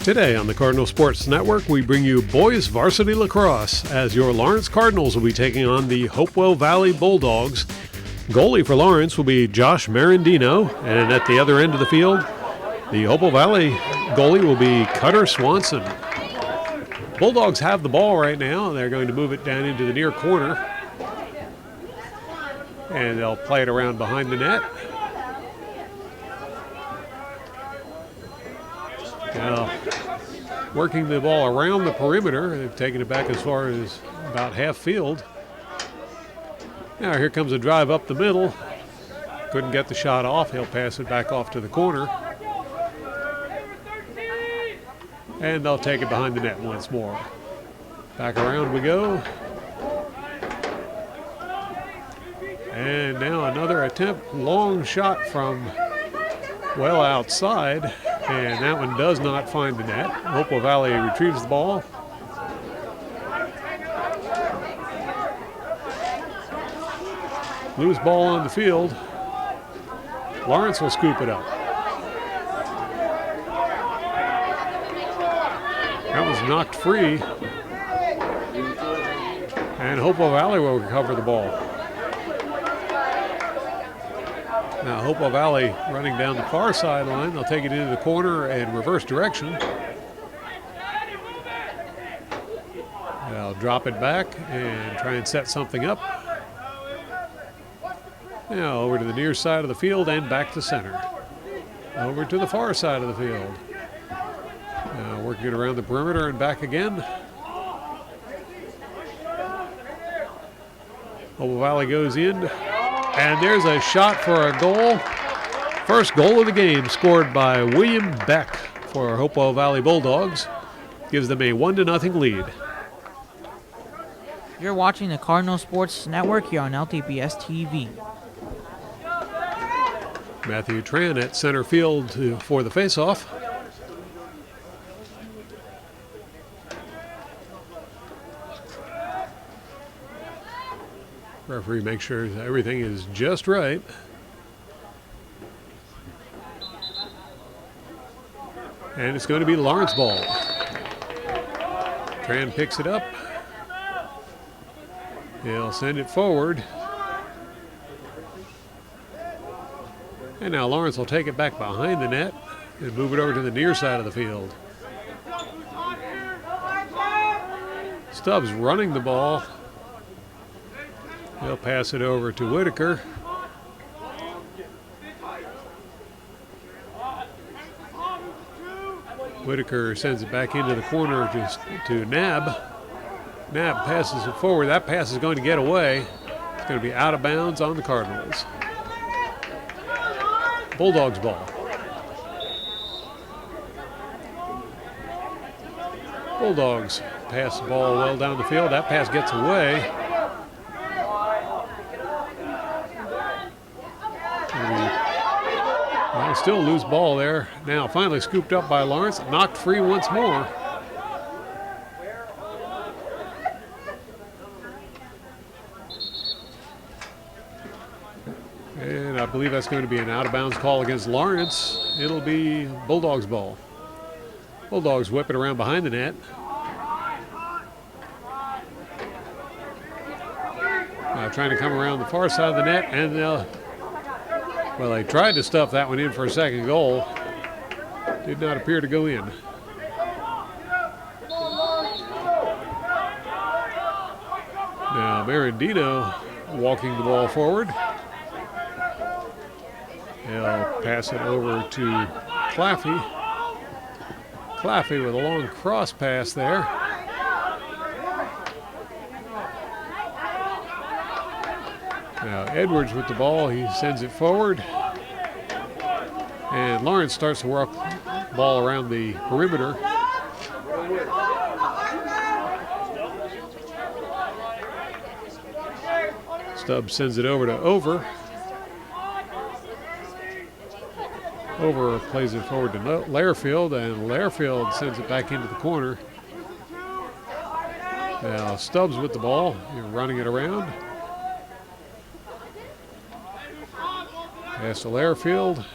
Today on the Cardinal Sports Network, we bring you boys varsity lacrosse as your Lawrence Cardinals will be taking on the Hopewell Valley Bulldogs. Goalie for Lawrence will be Josh Marandino, and at the other end of the field, the Hopewell Valley goalie will be Cutter Swanson. Bulldogs have the ball right now, and they're going to move it down into the near corner, and they'll play it around behind the net. Now, working the ball around the perimeter. They've taken it back as far as about half field. Now here comes a drive up the middle. Couldn't get the shot off. He'll pass it back off to the corner. And they'll take it behind the net once more. Back around we go. And now another attempt. Long shot from well outside. And that one does not find the net. Hopewell Valley retrieves the ball. Loose ball on the field. Lawrence will scoop it up. That was knocked free. And Hopewell Valley will recover the ball. Now Hopewell Valley running down the far sideline. They'll take it into the corner and reverse direction. They'll drop it back and try and set something up. Now over to the near side of the field and back to center. Over to the far side of the field. Now working it around the perimeter and back again. Hopewell Valley goes in. And there's a shot for a goal. First goal of the game scored by William Beck for Hopewell Valley Bulldogs. Gives them a 1-0 lead. You're watching the Cardinal Sports Network here on LTPS TV. Matthew Tran at center field for the faceoff. Referee makes sure everything is just right. And it's going to be Lawrence ball. Tran picks it up. He'll send it forward. And now Lawrence will take it back behind the net and move it over to the near side of the field. Stubbs running the ball. He'll pass it over to Whitaker. Whitaker sends it back into the corner to Nab. Nab passes it forward. That pass is going to get away. It's going to be out of bounds on the Cardinals. Bulldogs ball. Bulldogs pass the ball well down the field. That pass gets away. Still loose ball there. Now finally scooped up by Lawrence. Knocked free once more. And I believe that's going to be an out-of-bounds call against Lawrence. It'll be Bulldogs ball. Bulldogs whip it around behind the net. Now trying to come around the far side of the net, and well, they tried to stuff that one in for a second goal. Did not appear to go in. Now Marandino walking the ball forward. He'll pass it over to Claffey. Claffey with a long cross pass there. Now Edwards with the ball, he sends it forward. And Lawrence starts to work the ball around the perimeter. Stubbs sends it over to Over. Over plays it forward to Lairfield, and Lairfield sends it back into the corner. Now Stubbs with the ball, running it around. Pass to Lairfield.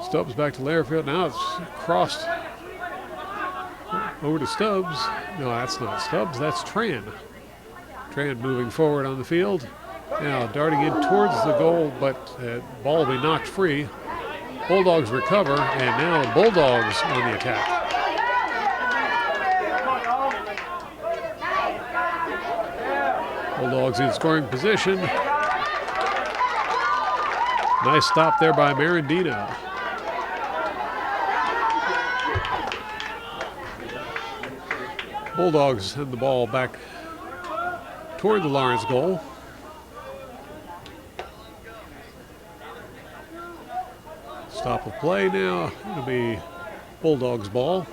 Stubbs back to Lairfield. Now it's crossed over to Stubbs. No, that's not Stubbs, that's Tran. Tran moving forward on the field. Now darting in towards the goal, but the ball will be knocked free. Bulldogs recover, and now the Bulldogs on the attack. Bulldogs in scoring position. Nice stop there by Marandino. Bulldogs send the ball back toward the Lawrence goal. Stop of play now. It'll be Bulldogs ball.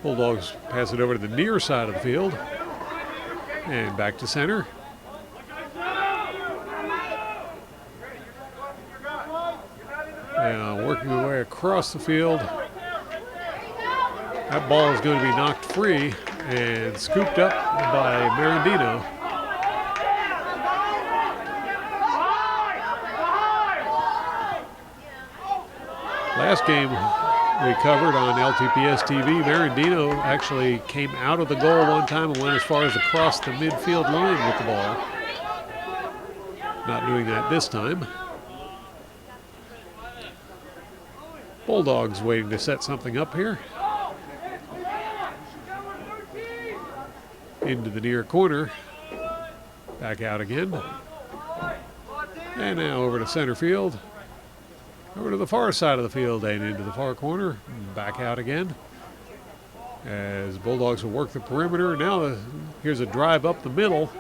Bulldogs pass it over to the near side of the field. And back to center. Now working their way across the field. That ball is going to be knocked free and scooped up by Marandino. Last game we covered on LTPS TV, Marandino actually came out of the goal one time and went as far as across the midfield line with the ball. Not doing that this time. Bulldogs waiting to set something up here. Into the near corner. Back out again. And now over to center field. Over to the far side of the field and into the far corner. Back out again. As Bulldogs will work the perimeter. Now here's a drive up the middle.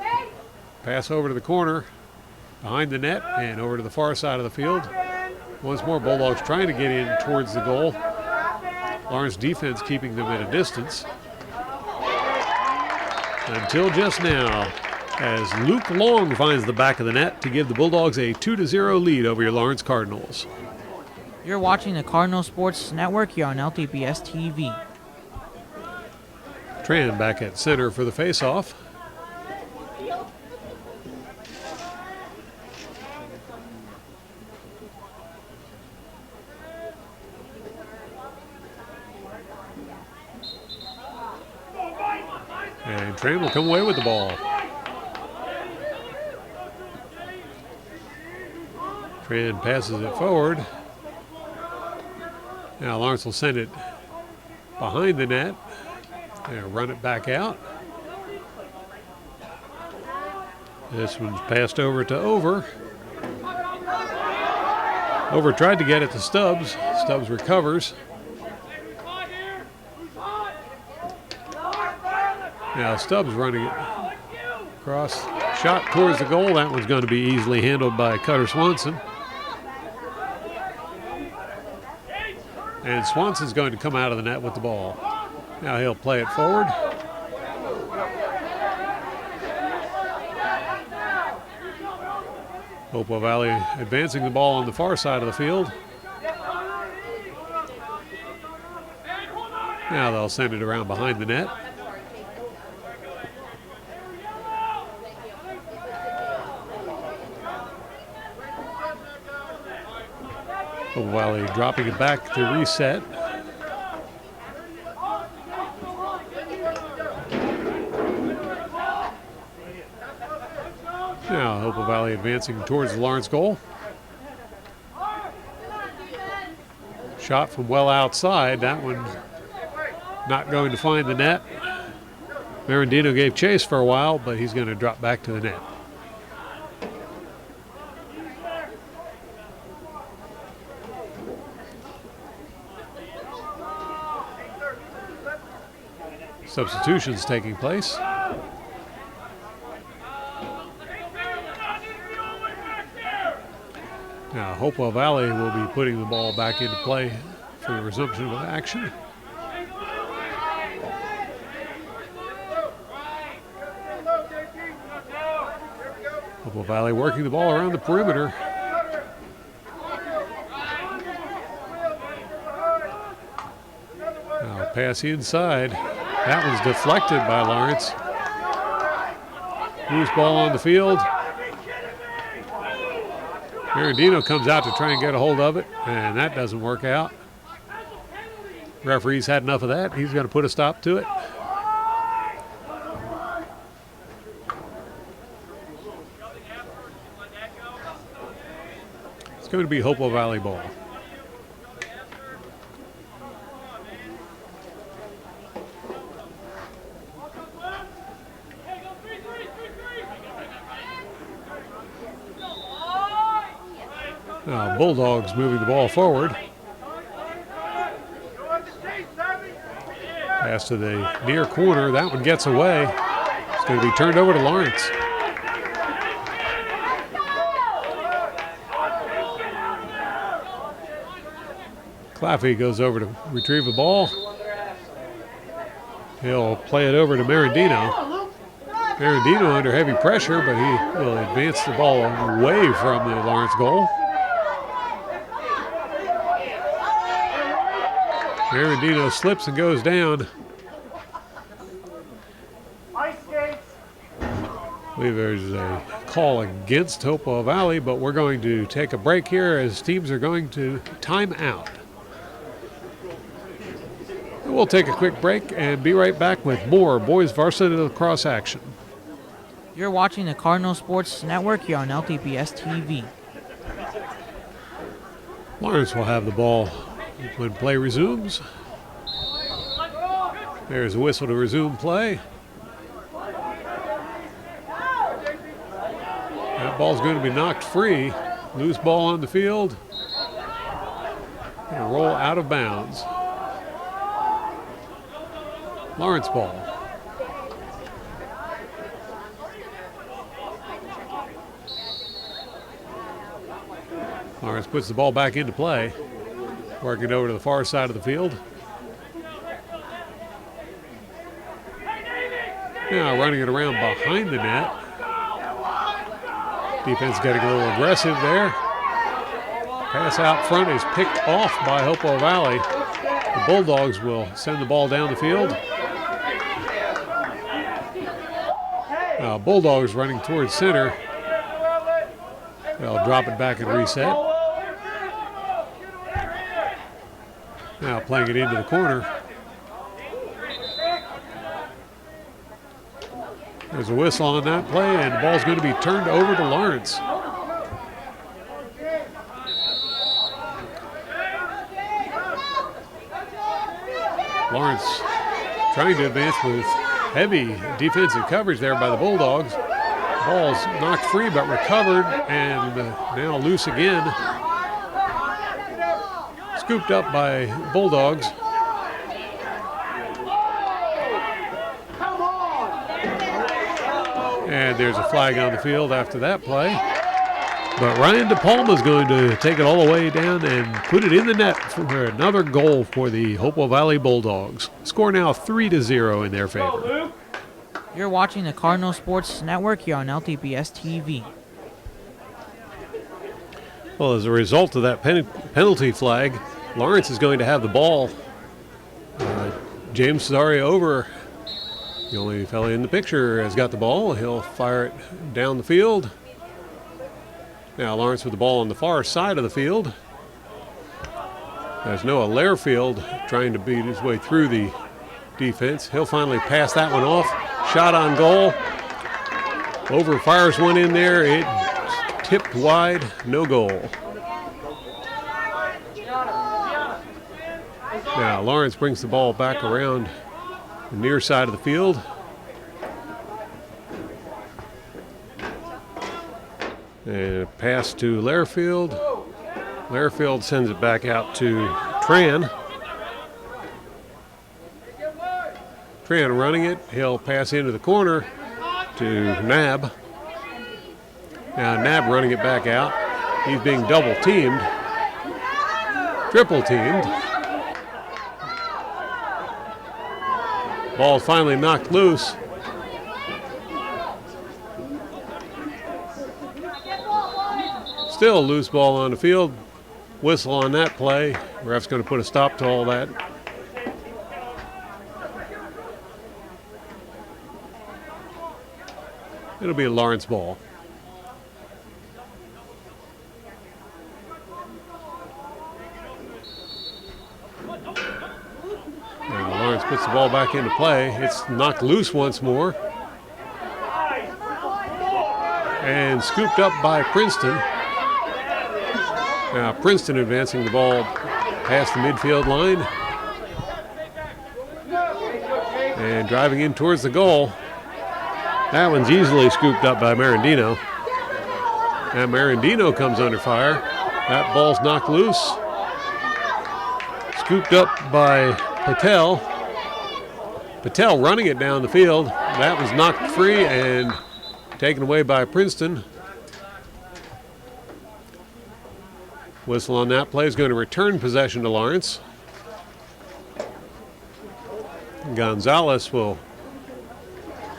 Pass over to the corner. Behind the net and over to the far side of the field. Once more, Bulldogs trying to get in towards the goal. Lawrence defense keeping them at a distance. Until just now, as Luke Long finds the back of the net to give the Bulldogs a 2-0 lead over your Lawrence Cardinals. You're watching the Cardinal Sports Network here on LTPS TV. Tran back at center for the faceoff. And Tran will come away with the ball. Tran passes it forward. Now Lawrence will send it behind the net and run it back out. This one's passed over to Over. Over tried to get it to Stubbs. Stubbs recovers. Now Stubbs running it across. Shot towards the goal. That one's going to be easily handled by Cutter Swanson. And Swanson's going to come out of the net with the ball. Now he'll play it forward. Hopewell Valley advancing the ball on the far side of the field. Now they'll send it around behind the net. Hopewell Valley dropping it back to reset. Now Hopewell Valley advancing towards the Lawrence goal. Shot from well outside. That one not going to find the net. Marandino gave chase for a while, but he's going to drop back to the net. Substitutions taking place. Now Hopewell Valley will be putting the ball back into play for the resumption of action. Hopewell Valley working the ball around the perimeter. Now pass inside. That one's deflected by Lawrence. Loose ball on the field. Mirandino comes out to try and get a hold of it, and that doesn't work out. Referee's had enough of that. He's going to put a stop to it. It's going to be Hopewell Valley ball. Now Bulldogs moving the ball forward. Pass to the near corner. That one gets away. It's going to be turned over to Lawrence. Claffey goes over to retrieve the ball. He'll play it over to Mirandino. Mirandino under heavy pressure, but he will advance the ball away from the Lawrence goal. Mirandino slips and goes down. I believe there's a call against Hopewell Valley, but we're going to take a break here as teams are going to time out. We'll take a quick break and be right back with more boys varsity lacrosse action. You're watching the Cardinal Sports Network here on LTPS TV. Lawrence will have the ball when play resumes. There's a whistle to resume play. That ball's going to be knocked free. Loose ball on the field. And roll out of bounds. Lawrence ball. Lawrence puts the ball back into play. Working over to the far side of the field. Now running it around behind the net. Defense getting a little aggressive there. Pass out front is picked off by Hopewell Valley. The Bulldogs will send the ball down the field. Bulldogs running towards center. They'll drop it back and reset. Now playing it into the corner. There's a whistle on that play, and the ball's going to be turned over to Lawrence. Lawrence trying to advance with heavy defensive coverage there by the Bulldogs. Ball's knocked free but recovered, and now loose again. Scooped up by Bulldogs. And there's a flag on the field after that play. But Ryan DePalma is going to take it all the way down and put it in the net for another goal for the Hopewell Valley Bulldogs. Score now 3-0 in their favor. You're watching the Cardinal Sports Network here on LTPS TV. Well, as a result of that penalty flag, Lawrence is going to have the ball. James Cesario over, the only fellow in the picture, has got the ball. He'll fire it down the field. Now Lawrence with the ball on the far side of the field. There's Noah Lairfield trying to beat his way through the defense. He'll finally pass that one off. Shot on goal. Over fires one in there. It tipped wide. No goal. Now Lawrence brings the ball back around the near side of the field. And a pass to Lairfield. Lairfield sends it back out to Tran. Tran running it. He'll pass into the corner to Nab. Now Nab running it back out. He's being double teamed. Triple teamed. Ball finally knocked loose. Still loose ball on the field. Whistle on that play. Ref's going to put a stop to all that. It'll be a Lawrence ball. Now Lawrence puts the ball back into play. It's knocked loose once more. And scooped up by Princeton. Now Princeton advancing the ball past the midfield line. And driving in towards the goal. That one's easily scooped up by Marandino. And Marandino comes under fire. That ball's knocked loose. Scooped up by Patel. Patel running it down the field. That was knocked free and taken away by Princeton. Whistle on that play is going to return possession to Lawrence. Gonzalez will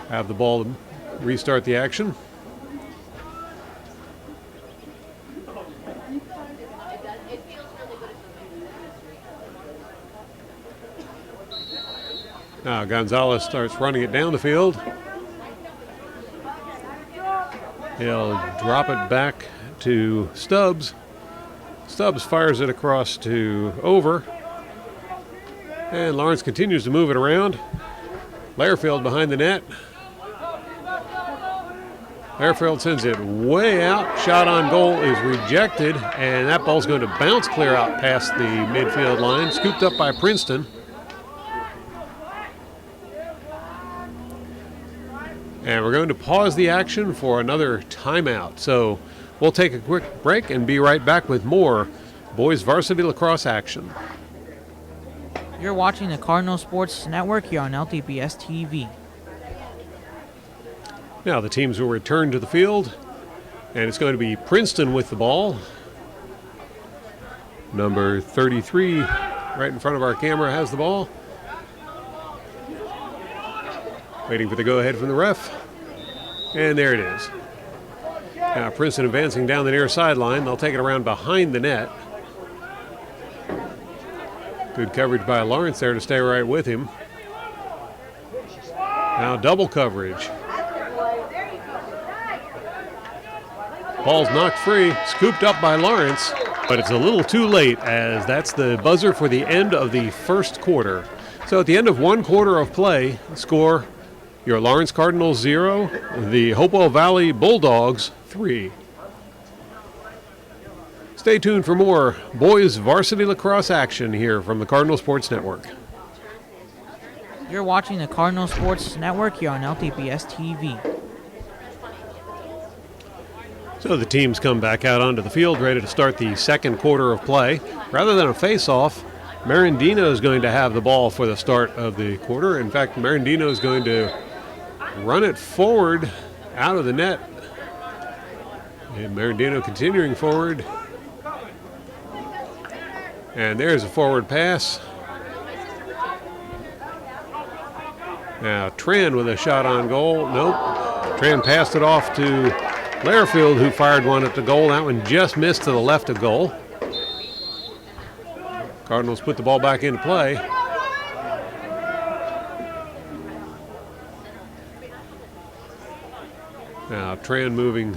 have the ball to restart the action. Now Gonzalez starts running it down the field. He'll drop it back to Stubbs. Stubbs fires it across to Over. And Lawrence continues to move it around. Lairfield behind the net. Lairfield sends it way out. Shot on goal is rejected, and that ball's going to bounce clear out past the midfield line. Scooped up by Princeton. And we're going to pause the action for another timeout. So we'll take a quick break and be right back with more boys varsity lacrosse action. You're watching the Cardinal Sports Network here on LTPS TV. Now the teams will return to the field, and it's going to be Princeton with the ball. Number 33, right in front of our camera, has the ball. Waiting for the go-ahead from the ref. And there it is. Now Princeton advancing down the near sideline. They'll take it around behind the net. Good coverage by Lawrence there to stay right with him. Now double coverage. Ball's knocked free, scooped up by Lawrence, but it's a little too late as that's the buzzer for the end of the first quarter. So at the end of one quarter of play, score your Lawrence Cardinals 0, the Hopewell Valley Bulldogs 3. Stay tuned for more boys varsity lacrosse action here from the Cardinal Sports Network. You're watching the Cardinal Sports Network here on LTPS TV. So the teams come back out onto the field ready to start the second quarter of play. Rather than a face-off, Marandino is going to have the ball for the start of the quarter. In fact, Marandino is going to run it forward out of the net. And Marandino continuing forward. And there's a forward pass. Now Tran with a shot on goal. Nope. Tran passed it off to Lairfield, who fired one at the goal. That one just missed to the left of goal. Cardinals put the ball back into play. Now Tran moving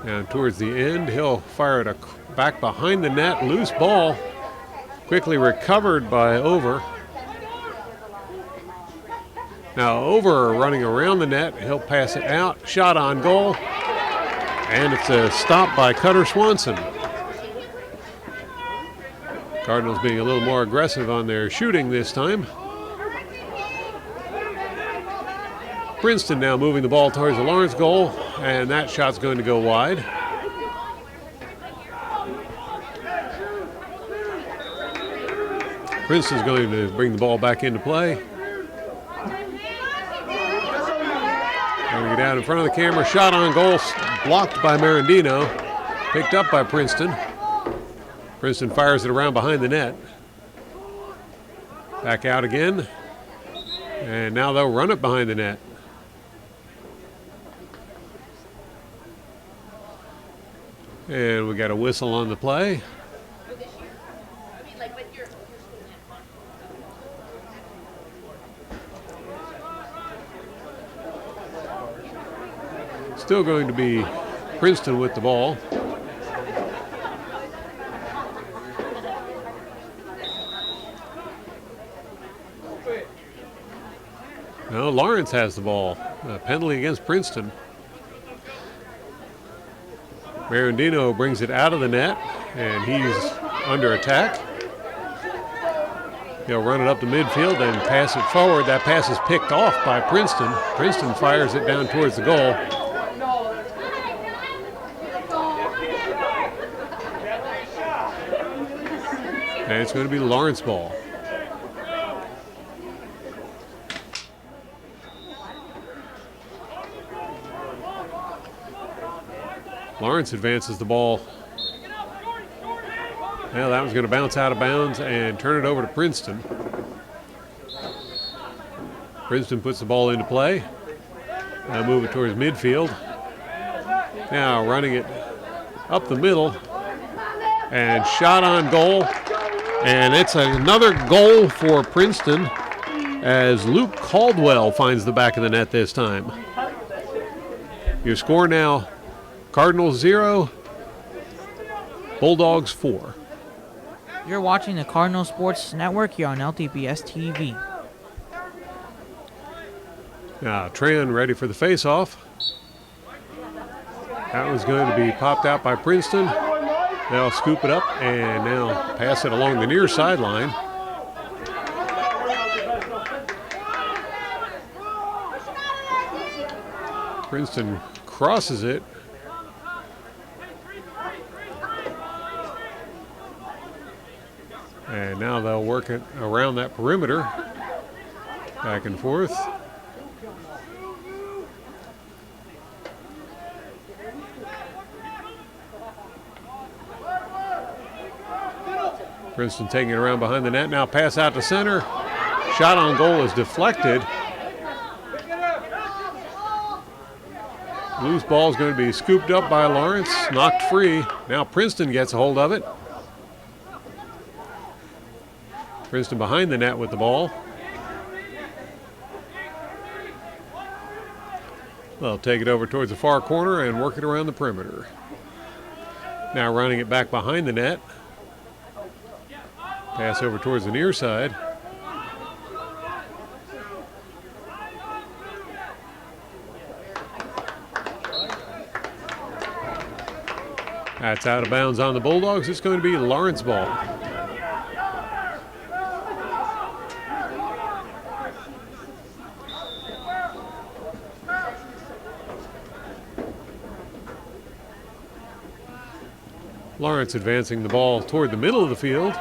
down towards the end. He'll fire it back behind the net. Loose ball. Quickly recovered by Over. Now Over running around the net. He'll pass it out. Shot on goal. And it's a stop by Cutter Swanson. Cardinals being a little more aggressive on their shooting this time. Princeton now moving the ball towards the Lawrence goal, and that shot's going to go wide. Princeton's going to bring the ball back into play. Going to get out in front of the camera. Shot on goal, blocked by Marandino. Picked up by Princeton. Princeton fires it around behind the net. Back out again. And now they'll run it behind the net. And we got a whistle on the play. Still going to be Princeton with the ball. No, Lawrence has the ball. A penalty against Princeton. Marandino brings it out of the net, and he's under attack. He'll run it up the midfield and pass it forward. That pass is picked off by Princeton. Princeton fires it down towards the goal. And it's going to be Lawrence ball. Lawrence advances the ball. Well, that was going to bounce out of bounds and turn it over to Princeton. Princeton puts the ball into play. Now move it towards midfield. Now running it up the middle. And shot on goal. And it's another goal for Princeton as Luke Caldwell finds the back of the net this time. Your score now, Cardinals 0, Bulldogs 4. You're watching the Cardinal Sports Network here on LTPS TV. Now Tran ready for the face-off. That was going to be popped out by Princeton. They'll scoop it up and now pass it along the near sideline. Princeton crosses it. And now they'll work it around that perimeter, back and forth. Princeton taking it around behind the net. Now pass out to center. Shot on goal is deflected. Loose ball is going to be scooped up by Lawrence, knocked free. Now Princeton gets a hold of it. Princeton behind the net with the ball. They'll take it over towards the far corner and work it around the perimeter. Now running it back behind the net. Pass over towards the near side. That's out of bounds on the Bulldogs. It's going to be Lawrence ball. Lawrence advancing the ball toward the middle of the field.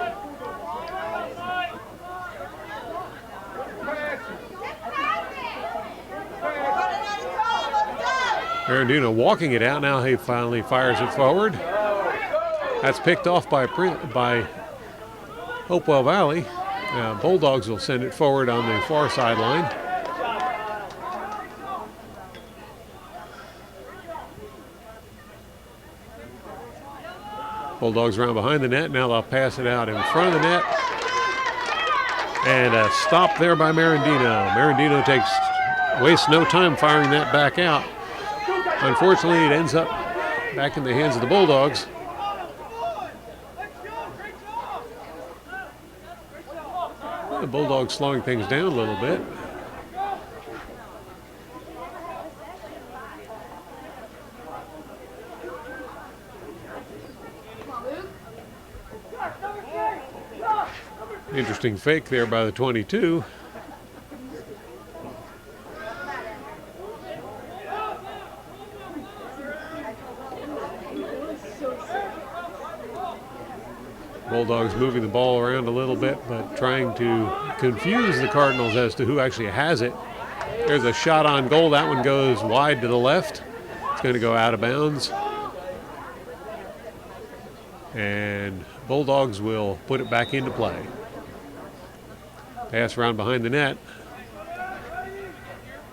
Marandino walking it out. Now he finally fires it forward. That's picked off by Hopewell Valley. Bulldogs will send it forward on the far sideline. Bulldogs around behind the net. Now they'll pass it out in front of the net. And a stop there by Marandino. Marandino wastes no time firing that back out. Unfortunately, it ends up back in the hands of the Bulldogs. The Bulldogs slowing things down a little bit. Interesting fake there by the 22. Bulldogs moving the ball around a little bit, but trying to confuse the Cardinals as to who actually has it. There's a shot on goal. That one goes wide to the left. It's going to go out of bounds. And Bulldogs will put it back into play. Pass around behind the net.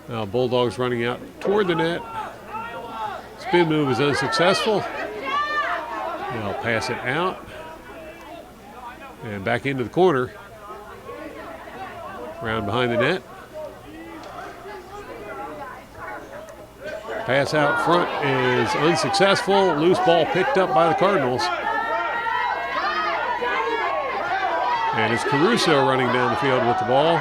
Now Bulldogs running out toward the net. Spin move is unsuccessful. They'll pass it out and back into the corner. Round behind the net. Pass out front is unsuccessful. Loose ball picked up by the Cardinals. And it's Caruso running down the field with the ball.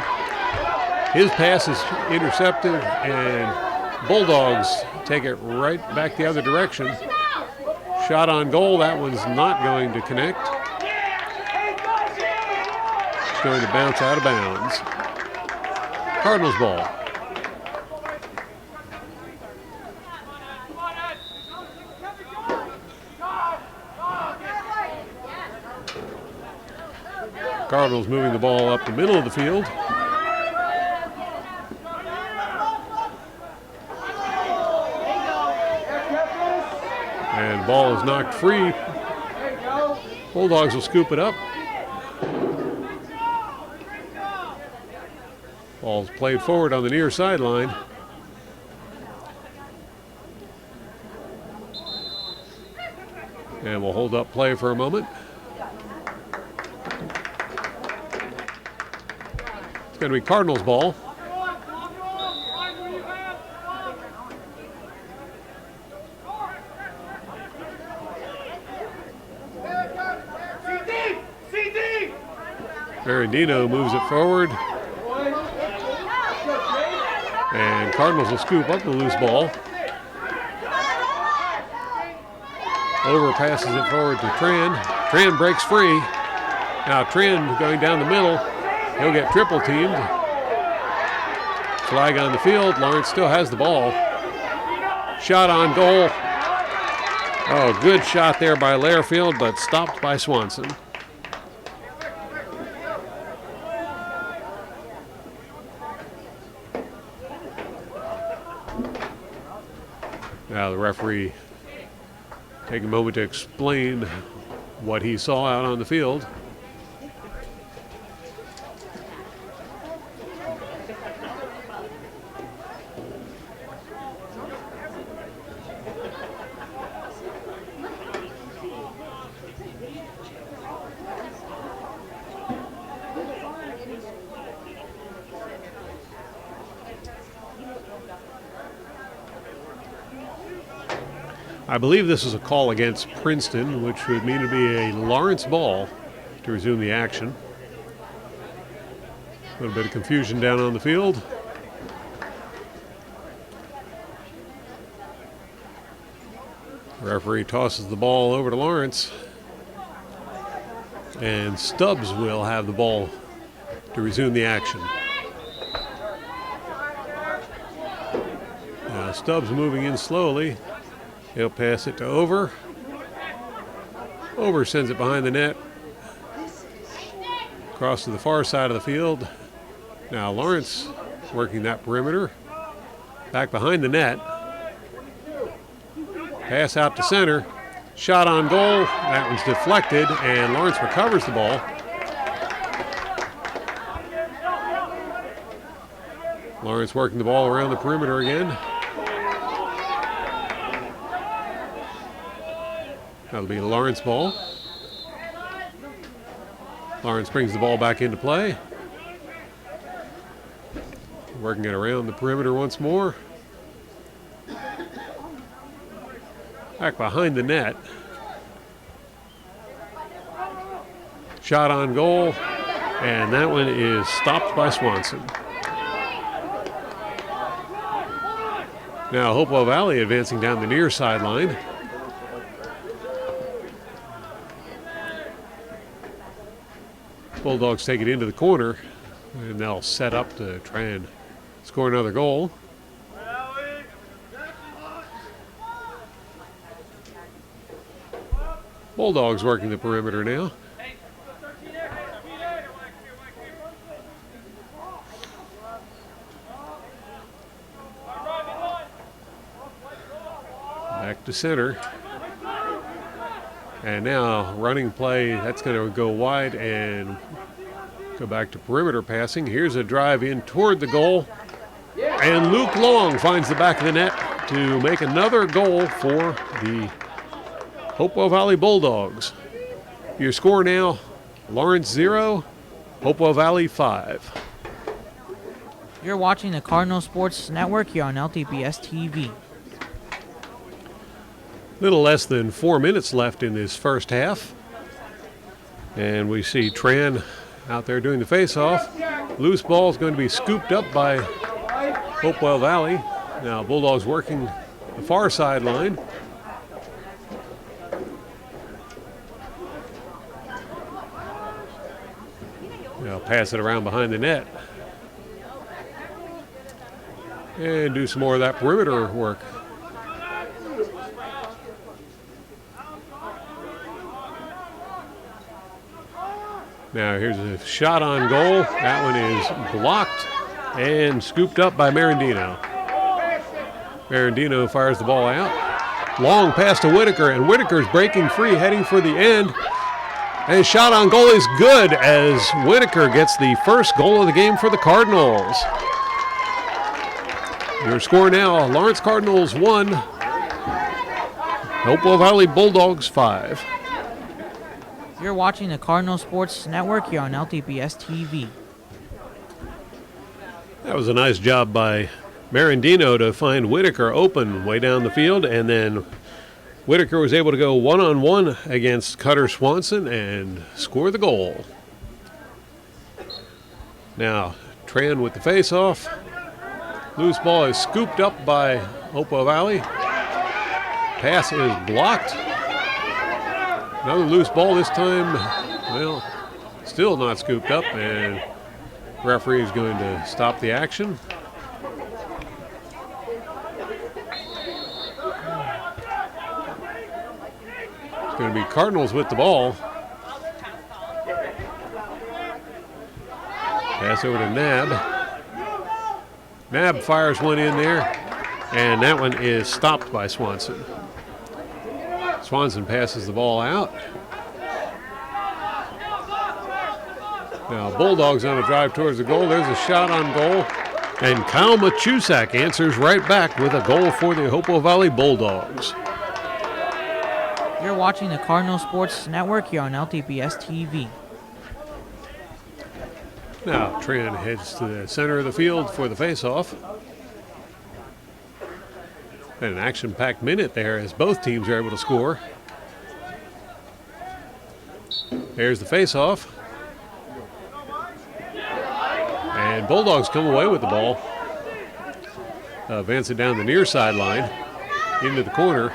His pass is intercepted, and Bulldogs take it right back the other direction. Shot on goal, that one's not going to connect. It's going to bounce out of bounds. Cardinals ball. Cardinals moving the ball up the middle of the field. And the ball is knocked free. Bulldogs will scoop it up. Ball's played forward on the near sideline. And we'll hold up play for a moment. It's going to be Cardinals ball. Ferrandino moves it forward. And Cardinals will scoop up the loose ball. Over passes it forward to Tran. Tran breaks free. Now Tran going down the middle. He'll get triple teamed. Flag on the field. Lawrence still has the ball. Shot on goal. Oh, good shot there by Lairfield, but stopped by Swanson. Now the referee take a moment to explain what he saw out on the field. I believe this is a call against Princeton, which would mean to be a Lawrence ball to resume the action. A little bit of confusion down on the field. The referee tosses the ball over to Lawrence. And Stubbs will have the ball to resume the action. Now Stubbs moving in slowly. He'll pass it to Over. Over sends it behind the net. Across to the far side of the field. Now Lawrence working that perimeter. Back behind the net. Pass out to center. Shot on goal. That one's deflected, and Lawrence recovers the ball. Lawrence working the ball around the perimeter again. That'll be a Lawrence ball. Lawrence brings the ball back into play. Working it around the perimeter once more. Back behind the net. Shot on goal, and that one is stopped by Swanson. Now Hopewell Valley advancing down the near sideline. Bulldogs take it into the corner, and they'll set up to try and score another goal. Bulldogs working the perimeter now. Back to center. And now running play, that's going to go wide and go back to perimeter passing. Here's a drive in toward the goal. And Luke Long finds the back of the net to make another goal for the Hopewell Valley Bulldogs. Your score now, Lawrence 0, Hopewell Valley 5. You're watching the Cardinal Sports Network here on LTPS TV. Little less than 4 minutes left in this first half. And we see Tran out there doing the face-off. Loose ball is going to be scooped up by Hopewell Valley. Now Bulldogs working the far sideline. Now pass it around behind the net. And do some more of that perimeter work. Now here's a shot on goal. That one is blocked and scooped up by Marandino. Marandino fires the ball out. Long pass to Whitaker, and Whitaker's breaking free, heading for the end. And shot on goal is good as Whitaker gets the first goal of the game for the Cardinals. Your score now, Lawrence Cardinals 1, Hopewell Valley Bulldogs 5. You're watching the Cardinal Sports Network here on LTPS TV. That was a nice job by Marandino to find Whitaker open way down the field, and then Whitaker was able to go one-on-one against Cutter Swanson and score the goal. Now, Tran with the face-off. Loose ball is scooped up by Hopewell Valley. Pass is blocked. Another loose ball this time. Well, still not scooped up, and referee is going to stop the action. It's going to be Cardinals with the ball. Pass over to Nab. Nab fires one in there, and that one is stopped by Swanson. Swanson passes the ball out. Now Bulldogs on a drive towards the goal. There's a shot on goal, and Kyle Machusak answers right back with a goal for the Hopewell Valley Bulldogs. You're watching the Cardinal Sports Network here on LTPS TV. Now Tran heads to the center of the field for the face-off. Been an action-packed minute there as both teams are able to score. There's the face-off. And Bulldogs come away with the ball. Advance it down the near sideline into the corner.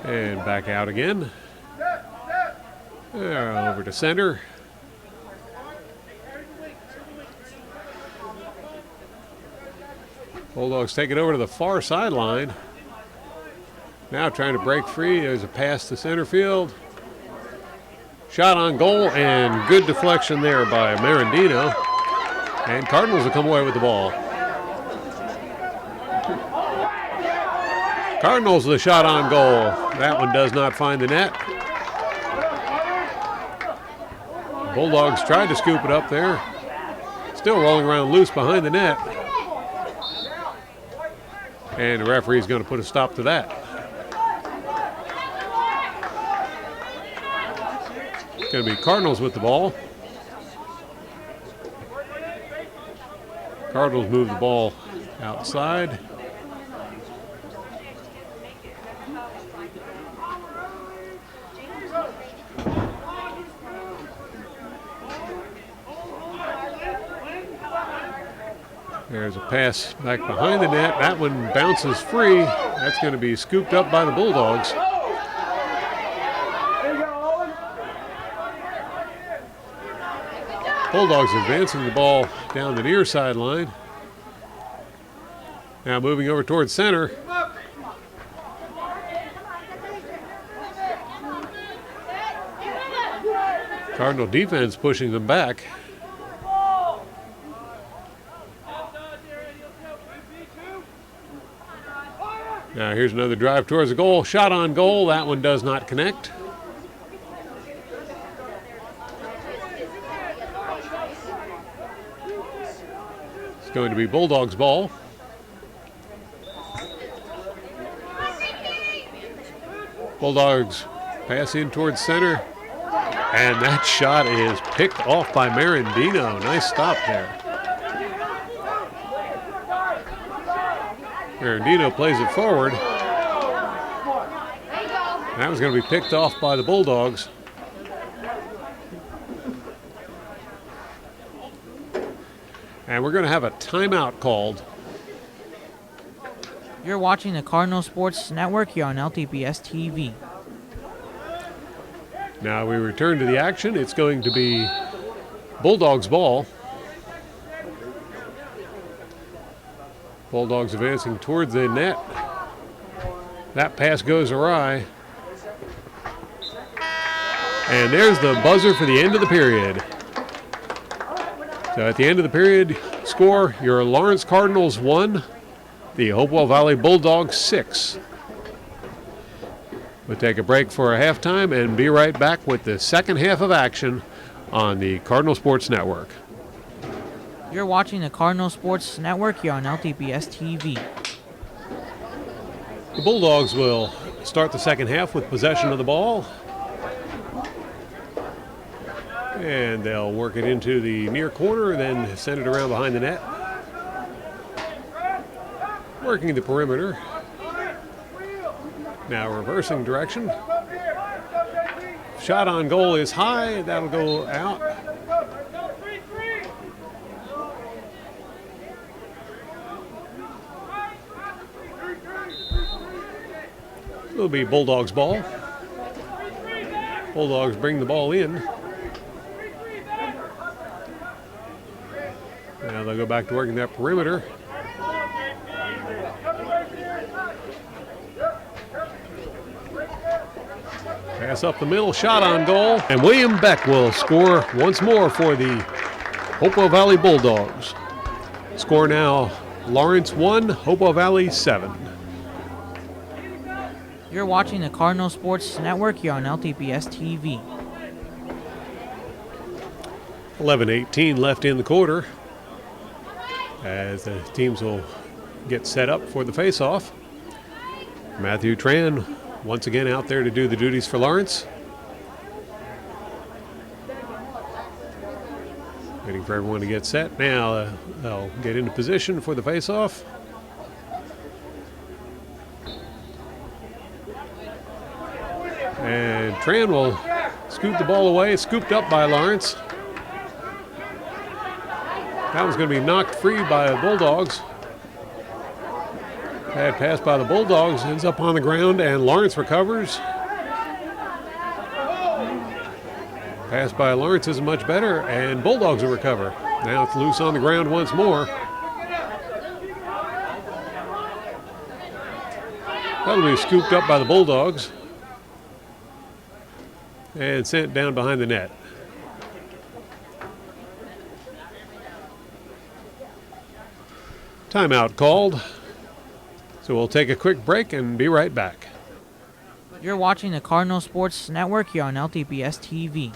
And back out again. Over to center. Bulldogs take it over to the far sideline. Now trying to break free. There's a pass to center field. Shot on goal, and good deflection there by Marandino. And Cardinals will come away with the ball. Cardinals with a shot on goal. That one does not find the net. Bulldogs tried to scoop it up there. Still rolling around loose behind the net. And the referee is going to put a stop to that. It's going to be Cardinals with the ball. Cardinals move the ball outside. There's a pass back behind the net. That one bounces free. That's going to be scooped up by the Bulldogs. Bulldogs advancing the ball down the near sideline. Now moving over towards center. Cardinal defense pushing them back. Now here's another drive towards the goal. Shot on goal. That one does not connect. It's going to be Bulldogs ball. Bulldogs pass in towards center. And that shot is picked off by Marandino. Nice stop there. Marandino plays it forward. That was going to be picked off by the Bulldogs. And we're going to have a timeout called. You're watching the Cardinal Sports Network here on LTPS TV. Now we return to the action. It's going to be Bulldogs ball. Bulldogs advancing towards the net. That pass goes awry. And there's the buzzer for the end of the period. So at the end of the period, score, your Lawrence Cardinals 1, the Hopewell Valley Bulldogs 6. We'll take a break for a halftime and be right back with the second half of action on the Cardinal Sports Network. You're watching the Cardinal Sports Network here on LTPS TV. The Bulldogs will start the second half with possession of the ball. And they'll work it into the near corner, then send it around behind the net. Working the perimeter. Now reversing direction. Shot on goal is high. That'll go out. It'll be Bulldogs ball. Bulldogs bring the ball in. Now they'll go back to working that perimeter. Pass up the middle, shot on goal, and William Beck will score once more for the Hopewell Valley Bulldogs. Score now, Lawrence 1, Hopewell Valley 7. You're watching the Cardinal Sports Network here on LTPS TV. 11:18 left in the quarter as the teams will get set up for the face-off. Matthew Tran once again out there to do the duties for Lawrence. Waiting for everyone to get set. Now they'll get into position for the face-off. And Tran will scoop the ball away, scooped up by Lawrence. That was going to be knocked free by the Bulldogs. Bad pass by the Bulldogs, ends up on the ground, and Lawrence recovers. Pass by Lawrence isn't much better, and Bulldogs will recover. Now it's loose on the ground once more. That'll be scooped up by the Bulldogs and sent down behind the net. Timeout called. So we'll take a quick break and be right back. You're watching the Cardinal Sports Network here on LTPS TV.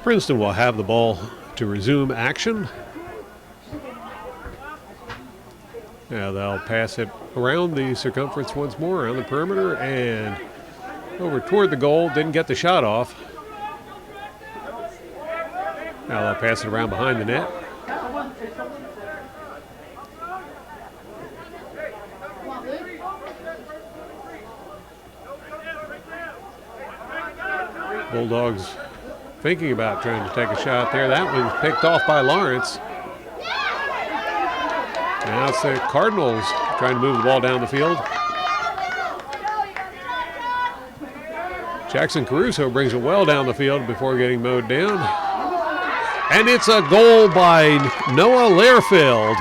Princeton will have the ball to resume action. Now they'll pass it around the circumference once more, around the perimeter, and over toward the goal. Didn't get the shot off. Now they'll pass it around behind the net. Bulldogs thinking about trying to take a shot there. That one's picked off by Lawrence. Now it's the Cardinals trying to move the ball down the field. Jackson Caruso brings it well down the field before getting mowed down. And it's a goal by Noah Lairfield.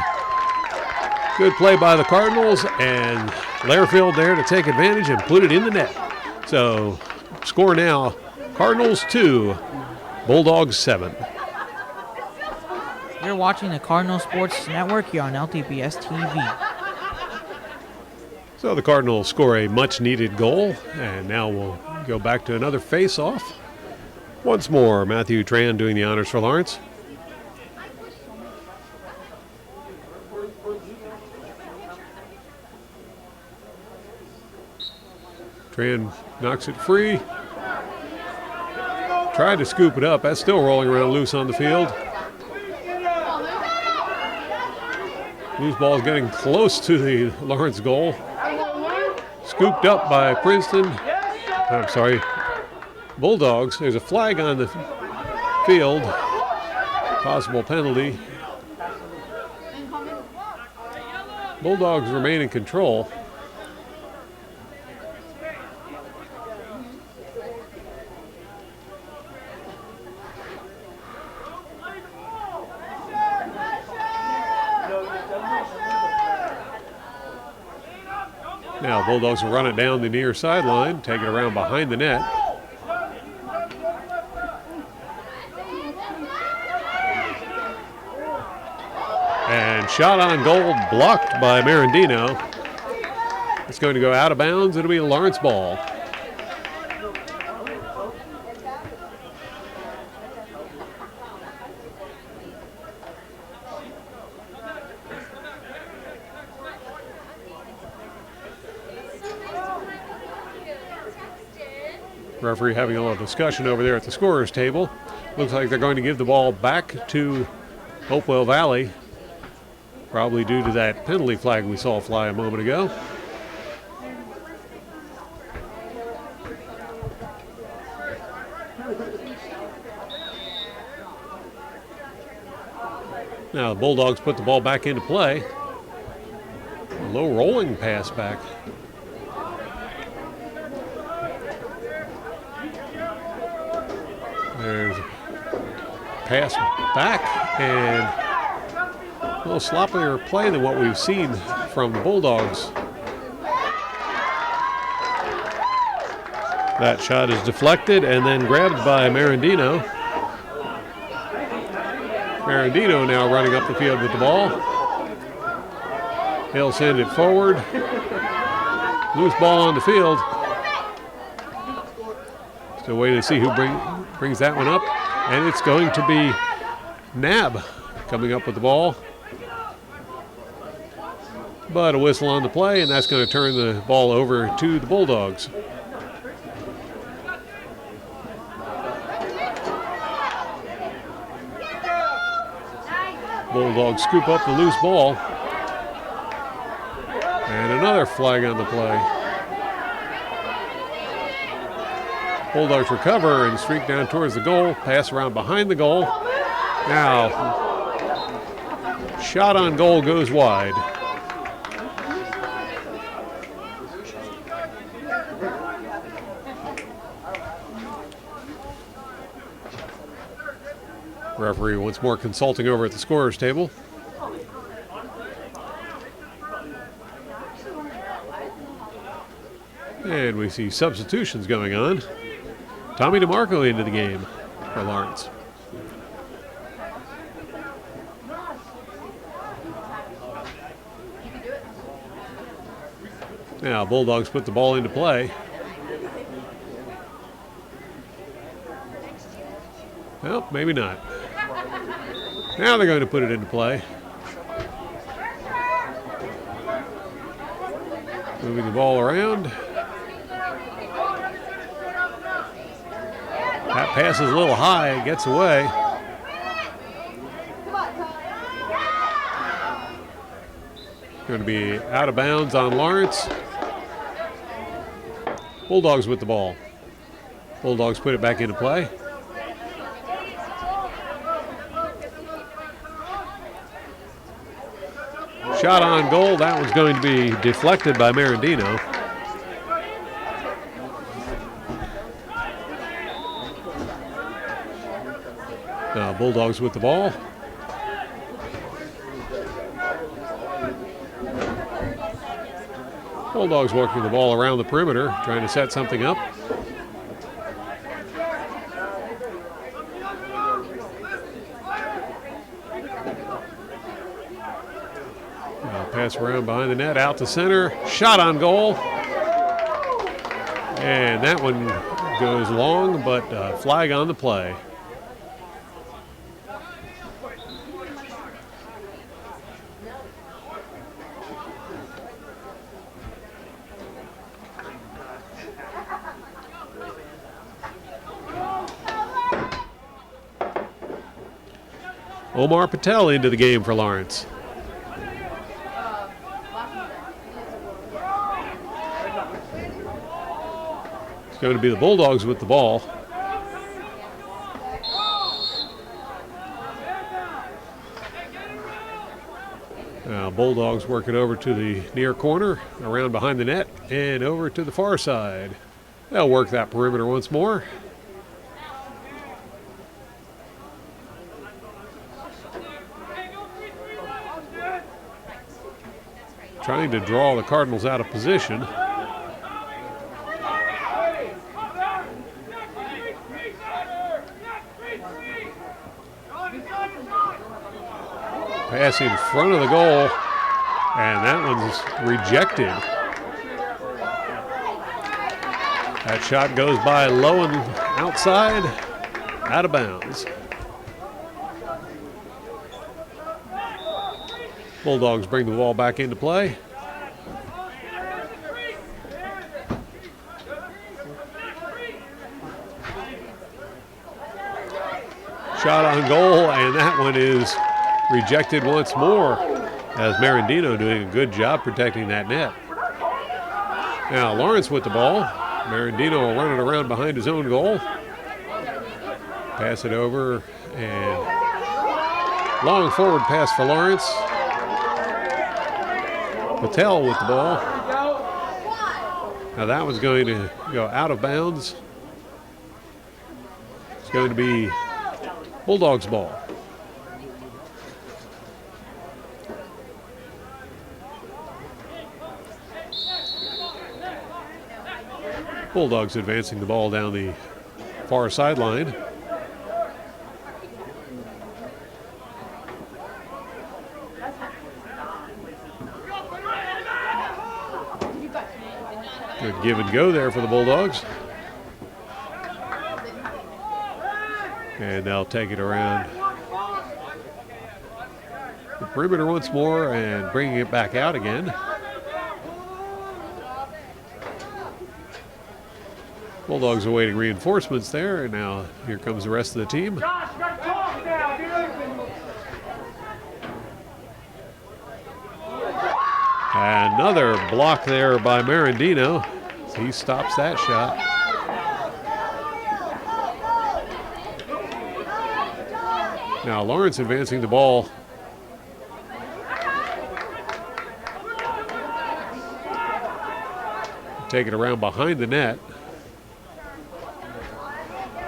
Good play by the Cardinals, and Lairfield there to take advantage and put it in the net. So score now, Cardinals 2, Bulldogs 7. You're watching the Cardinal Sports Network here on LTPS TV. So the Cardinals score a much-needed goal, and now we'll go back to another face-off. Once more, Matthew Tran doing the honors for Lawrence. Tran knocks it free. Tried to scoop it up. That's still rolling around loose on the field. Loose ball is getting close to the Lawrence goal. Scooped up by Princeton. I'm sorry, Bulldogs. There's a flag on the field. Possible penalty. Bulldogs remain in control. Now Bulldogs will run it down the near sideline, take it around behind the net. And shot on goal blocked by Marandino. It's going to go out of bounds. It'll be a Lawrence ball. Referee having a little discussion over there at the scorer's table. Looks like they're going to give the ball back to Hopewell Valley, probably due to that penalty flag we saw fly a moment ago. Now the Bulldogs put the ball back into play. A low rolling pass back. There's a pass back and a little sloppier play than what we've seen from the Bulldogs. That shot is deflected and then grabbed by Marandino. Marandino now running up the field with the ball. He'll send it forward. Loose ball on the field. Still waiting to see who brings that one up. And it's going to be Nab coming up with the ball. But a whistle on the play, and that's going to turn the ball over to the Bulldogs. Bulldogs scoop up the loose ball. And another flag on the play. Bulldogs recover and streak down towards the goal. Pass around behind the goal. Now, shot on goal goes wide. Referee once more consulting over at the scorer's table. And we see substitutions going on. Tommy DeMarco into the game for Lawrence. Now Bulldogs put the ball into play. Well, maybe not. Now they're going to put it into play. Moving the ball around. That pass is a little high, it gets away. Going to be out of bounds on Lawrence. Bulldogs with the ball. Bulldogs put it back into play. Shot on goal, that one's going to be deflected by Marandino. Now Bulldogs with the ball. Bulldogs working the ball around the perimeter, trying to set something up. Pass around behind the net, out to center, shot on goal. And that one goes long, but flag on the play. Omar Patel into the game for Lawrence. It's going to be the Bulldogs with the ball. Now Bulldogs working over to the near corner, around behind the net, and over to the far side. They'll work that perimeter once more. Trying to draw the Cardinals out of position. Pass in front of the goal, and that one's rejected. That shot goes by low and outside, out of bounds. Bulldogs bring the ball back into play. Shot on goal, and that one is rejected once more, as Marandino doing a good job protecting that net. Now Lawrence with the ball. Marandino will run it around behind his own goal. Pass it over, and long forward pass for Lawrence. Patel with the ball. Now that was going to go out of bounds. It's going to be Bulldogs ball. Bulldogs advancing the ball down the far sideline. Good give and go there for the Bulldogs. And they'll take it around the perimeter once more and bringing it back out again. Bulldogs awaiting reinforcements there, and now here comes the rest of the team. Another block there by Marandino. He stops that shot. Now Lawrence advancing the ball. Take it around behind the net.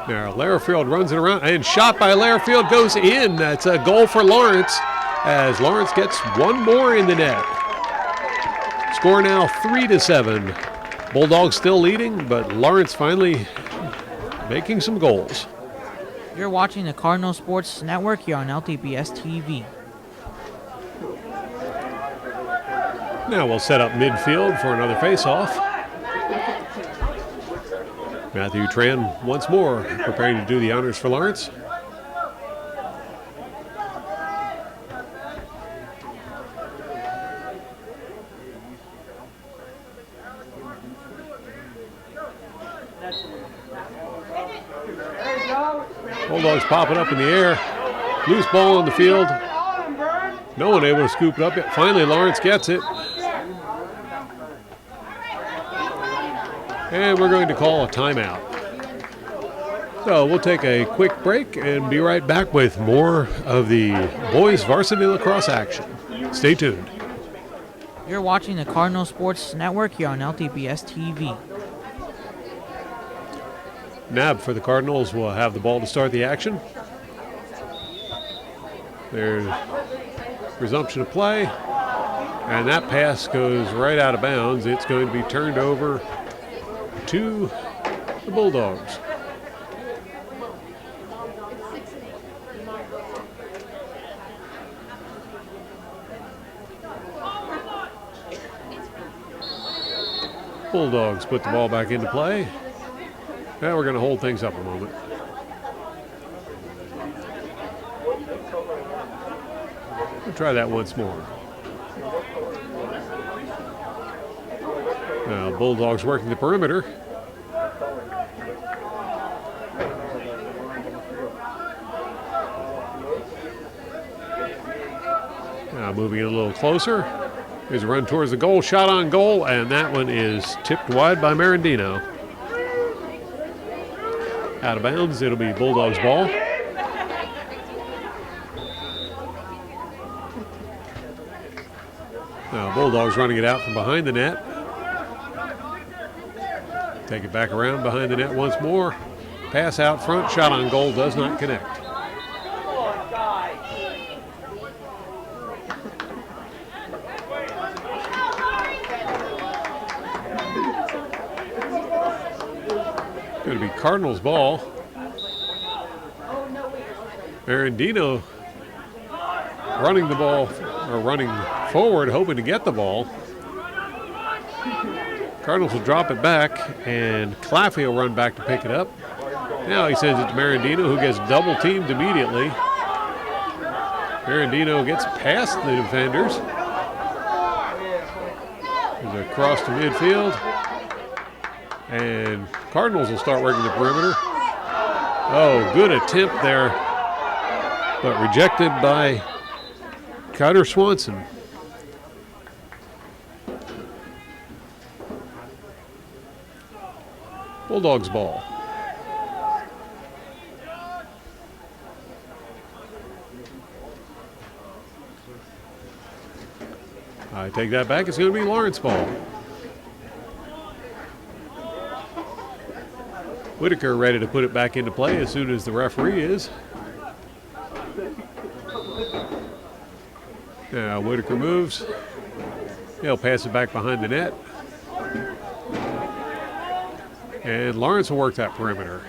Now Lairfield runs it around, and shot by Lairfield goes in. That's a goal for Lawrence, as Lawrence gets one more in the net. Score now 3-7. Bulldogs still leading, but Lawrence finally making some goals. You're watching the Cardinal Sports Network here on LTPS TV. Now we'll set up midfield for another face-off. Matthew Tran once more preparing to do the honors for Lawrence. Bulldogs popping up in the air. Loose ball on the field. No one able to scoop it up yet. Finally, Lawrence gets it. And we're going to call a timeout. So we'll take a quick break and be right back with more of the boys varsity lacrosse action. Stay tuned. You're watching the Cardinal Sports Network here on LTPS TV. Nab for the Cardinals will have the ball to start the action. There's resumption of play. And that pass goes right out of bounds. It's going to be turned over to the Bulldogs. Bulldogs put the ball back into play. Now we're going to hold things up a moment. We'll try that once more. Now Bulldogs working the perimeter. Now moving in a little closer. Here's a run towards the goal, shot on goal, and that one is tipped wide by Marandino. Out of bounds, it'll be Bulldogs ball. Now Bulldogs running it out from behind the net. Take it back around behind the net once more. Pass out front, shot on goal, does not connect. Going to be Cardinals ball. Marandino running the ball, or running forward, hoping to get the ball. Cardinals will drop it back, and Claffey will run back to pick it up. Now he sends it to Marandino, who gets double teamed immediately. Marandino gets past the defenders. There's a cross to midfield. And Cardinals will start working the perimeter. Oh, good attempt there, but rejected by Cutter Swanson. Bulldogs ball. I take that back. It's going to be Lawrence ball. Whitaker ready to put it back into play as soon as the referee is. Now Whitaker moves. He'll pass it back behind the net. And Lawrence will work that perimeter.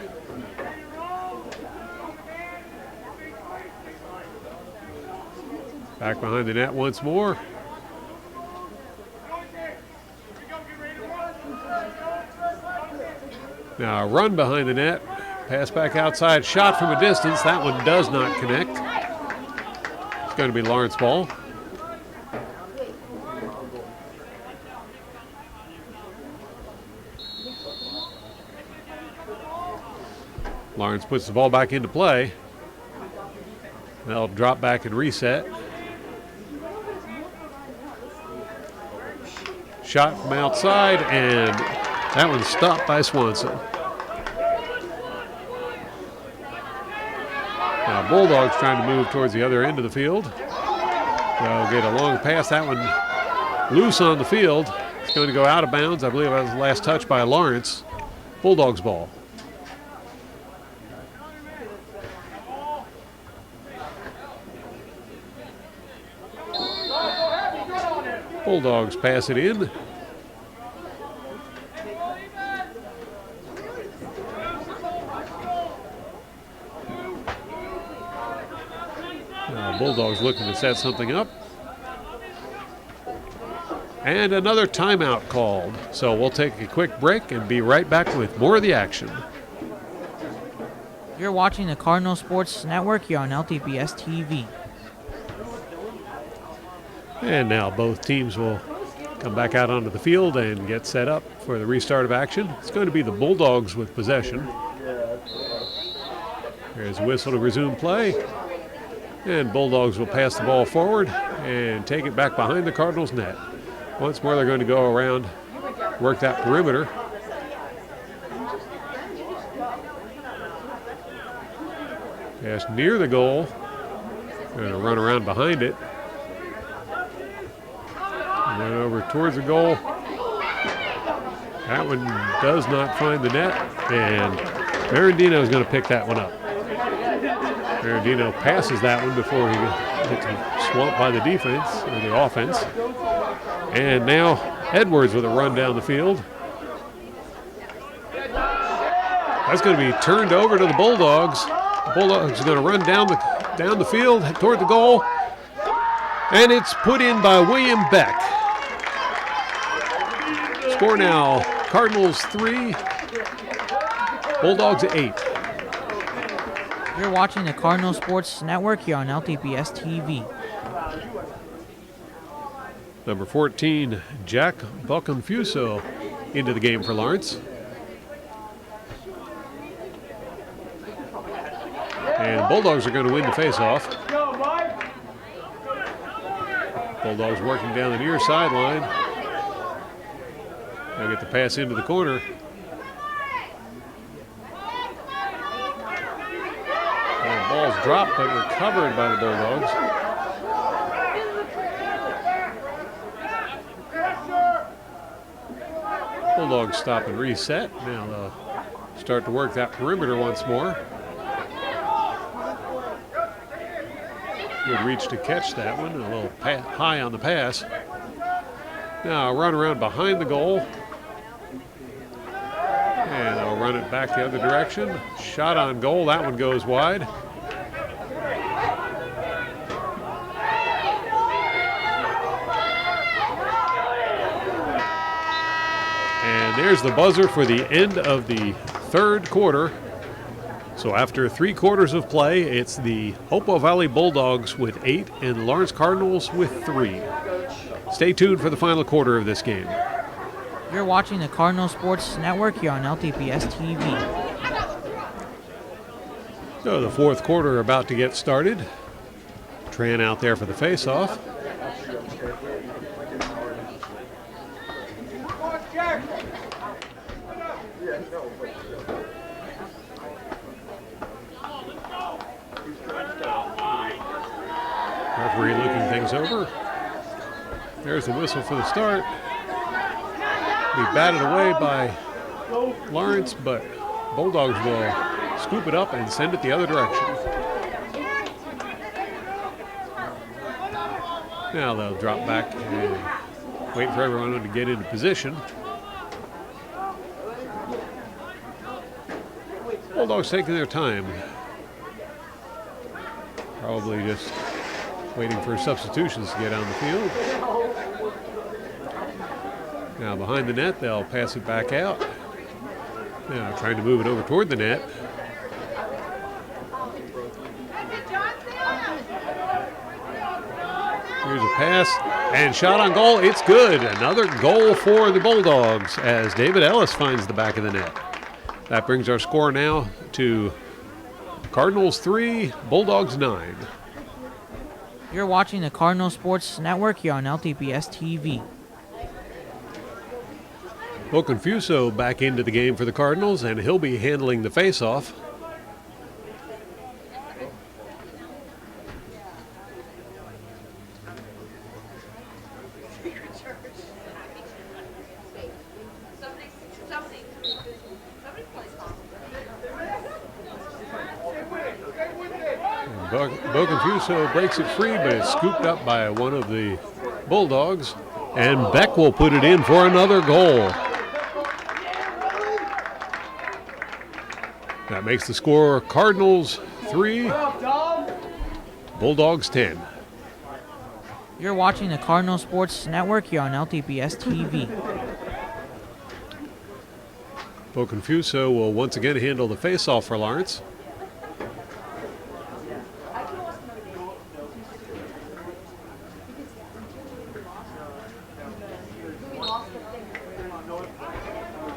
Back behind the net once more. Now a run behind the net, pass back outside, shot from a distance. That one does not connect. It's going to be Lawrence ball. Lawrence puts the ball back into play. They'll drop back and reset. Shot from outside, and that one's stopped by Swanson. Now Bulldogs trying to move towards the other end of the field. They'll get a long pass. That one loose on the field. It's going to go out of bounds. I believe that was the last touch by Lawrence. Bulldogs ball. Bulldogs pass it in. Bulldogs looking to set something up. And another timeout called. So we'll take a quick break and be right back with more of the action. You're watching the Cardinal Sports Network here on LTPS TV. And now both teams will come back out onto the field and get set up for the restart of action. It's going to be the Bulldogs with possession. There's a whistle to resume play. And Bulldogs will pass the ball forward and take it back behind the Cardinals' net. Once more, they're going to go around, work that perimeter. Pass near the goal. Going to run around behind it. Run over towards the goal. That one does not find the net, and Marandino is going to pick that one up. Marandino passes that one before he gets swamped by the defense, or the offense. And now Edwards with a run down the field. That's going to be turned over to the Bulldogs. The Bulldogs are going to run down the field toward the goal. And it's put in by William Beck. Score now, Cardinals 3, Bulldogs 8. You're watching the Cardinal Sports Network here on LTPS TV. Number 14, Jack Balconfuso into the game for Lawrence. And Bulldogs are going to win the faceoff. Bulldogs working down the near sideline. They'll get the pass into the corner. And the ball's dropped but recovered by the Bulldogs. Bulldogs stop and reset. Now they'll start to work that perimeter once more. Good reach to catch that one. A little high on the pass. Now a run around behind the goal. And they'll run it back the other direction. Shot on goal. That one goes wide. And there's the buzzer for the end of the third quarter. So after 3 quarters of play, it's the Hopewell Valley Bulldogs with 8 and Lawrence Cardinals with 3. Stay tuned for the final quarter of this game. You're watching the Cardinal Sports Network here on LTPS TV. So the fourth quarter about to get started. Tran out there for the face-off. Referee looking things over. There's the whistle for the start. Be batted away by Lawrence, but Bulldogs will scoop it up and send it the other direction. Now they'll drop back and wait for everyone to get into position. Bulldogs taking their time. Probably just waiting for substitutions to get on the field. Now behind the net, they'll pass it back out. Now trying to move it over toward the net. Here's a pass and shot on goal. It's good. Another goal for the Bulldogs as David Ellis finds the back of the net. That brings our score now to Cardinals 3, Bulldogs 9. You're watching the Cardinal Sports Network here on LTPS TV. Bo Confuso back into the game for the Cardinals, and he'll be handling the faceoff. Bo Confuso breaks it free, but it's scooped up by one of the Bulldogs, and Beck will put it in for another goal. That makes the score Cardinals 3, Bulldogs 10. You're watching the Cardinal Sports Network here on LTPS TV. Bo Confuso will once again handle the faceoff for Lawrence.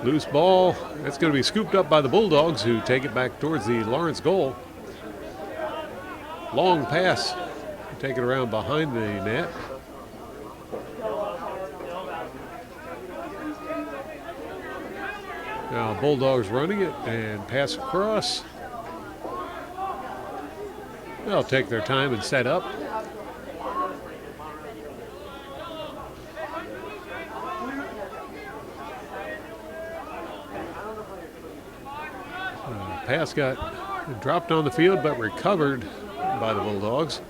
Loose ball. That's going to be scooped up by the Bulldogs, who take it back towards the Lawrence goal. Long pass. Take it around behind the net. Now Bulldogs running it and pass across. They'll take their time and set up. Pass got dropped on the field but recovered by the Bulldogs.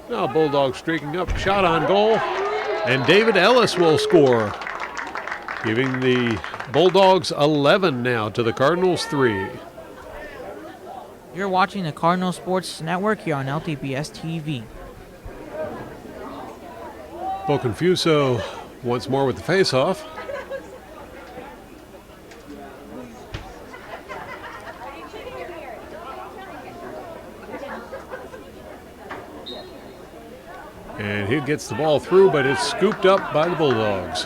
Now Bulldogs streaking up, shot on goal, and David Ellis will score, giving the Bulldogs 11 now to the Cardinals 3. You're watching the Cardinal Sports Network here on LTPS TV. Bo Confuso once more with the faceoff. And he gets the ball through, but it's scooped up by the Bulldogs.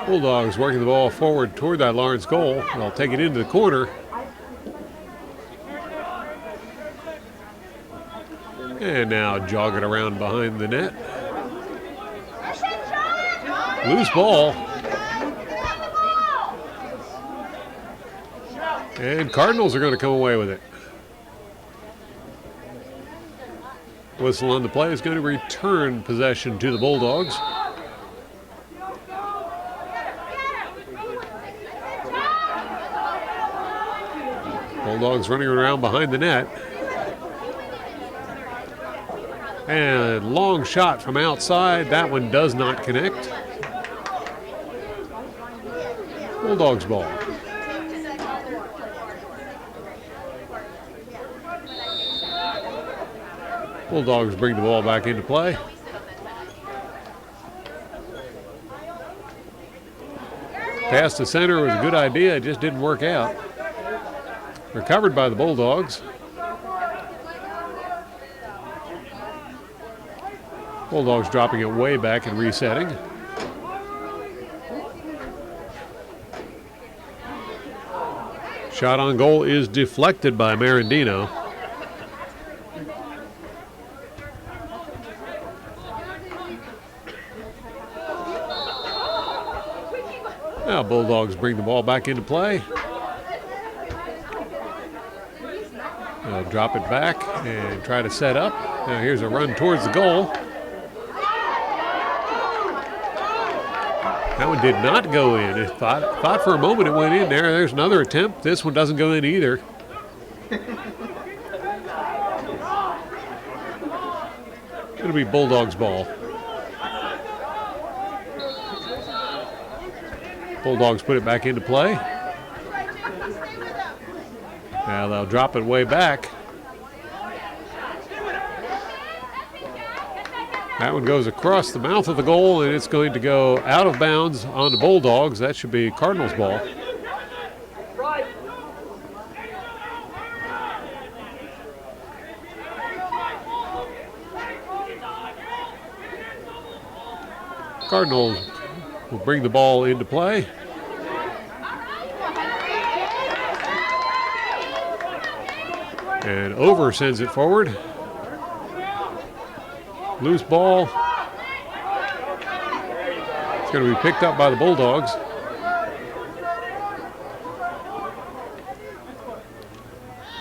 Bulldogs working the ball forward toward that Lawrence goal. They'll take it into the corner. And now jogging around behind the net. Loose ball. And Cardinals are going to come away with it. Whistle on the play is going to return possession to the Bulldogs. Bulldogs running around behind the net. And long shot from outside. That one does not connect. Bulldogs ball. Bulldogs bring the ball back into play. Pass to center was a good idea. It just didn't work out. Recovered by the Bulldogs. Bulldogs dropping it way back and resetting. Shot on goal is deflected by Marandino. Now Bulldogs bring the ball back into play. They'll drop it back and try to set up. Now here's a run towards the goal. That one did not go in. It thought for a moment it went in there. There's another attempt. This one doesn't go in either. It'll be Bulldogs ball. Bulldogs put it back into play. Now they'll drop it way back. That one goes across the mouth of the goal, and it's going to go out of bounds on the Bulldogs. That should be Cardinals ball. Cardinals will bring the ball into play. And Over sends it forward. Loose ball. It's going to be picked up by the Bulldogs.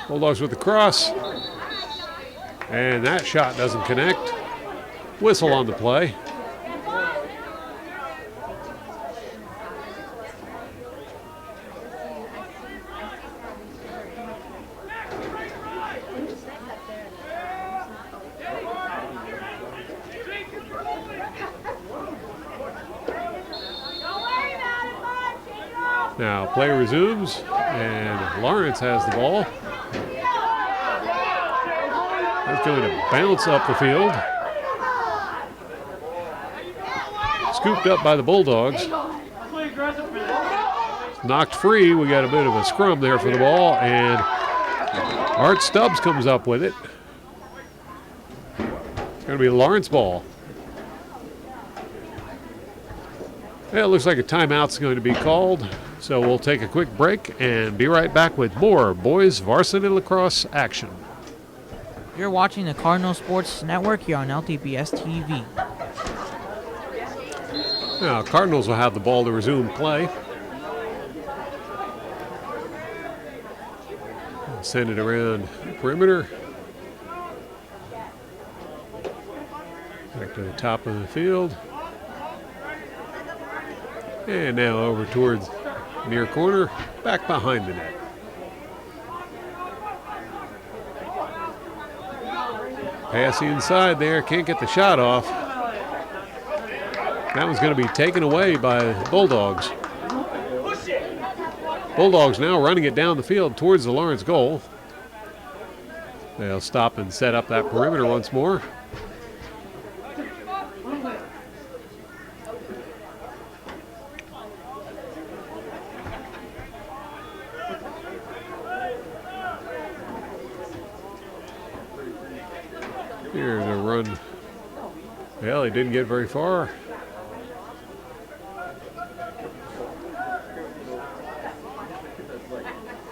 Bulldogs with the cross. And that shot doesn't connect. Whistle on the play. Now play resumes, and Lawrence has the ball. It's going to bounce up the field. Scooped up by the Bulldogs. Knocked free. We got a bit of a scrum there for the ball, and Art Stubbs comes up with it. It's going to be Lawrence ball. Yeah, it looks like a timeout's going to be called. So we'll take a quick break and be right back with more boys varsity lacrosse action. You're watching the Cardinal Sports Network here on LTPS TV. Now Cardinals will have the ball to resume play. Send it around the perimeter. Back to the top of the field. And now over towards near corner, back behind the net. Pass inside there, can't get the shot off. That one's going to be taken away by Bulldogs. Bulldogs now running it down the field towards the Lawrence goal. They'll stop and set up that perimeter once more. Here's a run. Well, he didn't get very far.